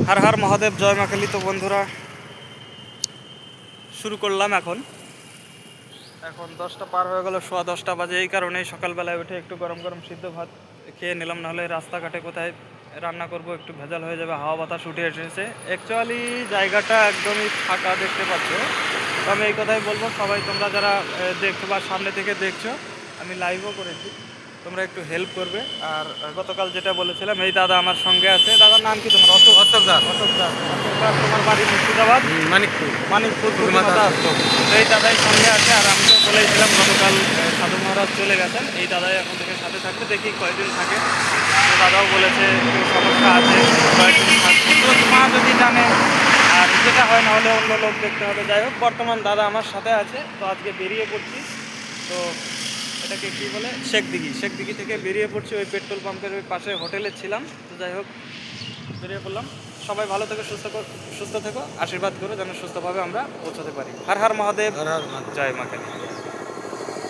হর হর মহাদেব, জয় মা কালী। তো বন্ধুরা, শুরু করলাম। এখন 10টা পার হয়ে গেল, সোয়া 10টা বাজে। এই কারণেই সকালবেলায় উঠে একটু গরম গরম সিদ্ধ ভাত খেয়ে নিলাম, নাহলে রাস্তাঘাটে কোথায় রান্না করব, একটু ভেজাল হয়ে যাবে। হাওয়া বাতাস উঠে এসেছে। অ্যাকচুয়ালি জায়গাটা একদমই ফাঁকা দেখতে পাচ্ছ। তো আমি এই কথাই বলবো, সবাই তোমরা যারা দেখছো বা সামনে থেকে দেখছো, আমি লাইভও করেছি, তোমরা একটু হেল্প করবে। আর গতকাল যেটা বলেছিলাম, এই দাদা আমার সঙ্গে আছে। দাদার নাম কি তোমার? অশোক দাস, অশোক দাস। অশোক দাস, তোমার বাড়ি মুর্শিদাবাদ, মানিকপুর। মানিকপুর পূর্ণিমাতা পূর্ণিমাতা আশ্রম। তো এই দাদাই সঙ্গে আছে। আর আমি তো বলেছিলাম গতকাল সাধু মহারাজ চলে গেছেন, এই দাদাই এখন থেকে সাথে থাকবে। দেখি কয়দিন থাকে। তো দাদাও বলেছে একটু সমস্যা আছে, কয়েকদিন থাকবে। তো মা যদি জানে, আর যেটা হয়, না হলে অন্য লোক দেখতে হবে। যাই হোক, বর্তমান দাদা আমার সাথে আছে। তো আজকে বেরিয়ে পড়ছি। তো এটাকে কী বলে, শেখদিঘি থেকে বেরিয়ে পড়ছি। ওই পেট্রোল পাম্পের ওই পাশে হোটেলে ছিলাম। তো যাই হোক, বেরিয়ে পড়লাম। সবাই ভালো থেকো, সুস্থ থেকো, আশীর্বাদ করো যেন সুস্থভাবে আমরা পৌঁছাতে পারি। হর হর মহাদেব, হর হর মহাদেব। জয় মা কালী।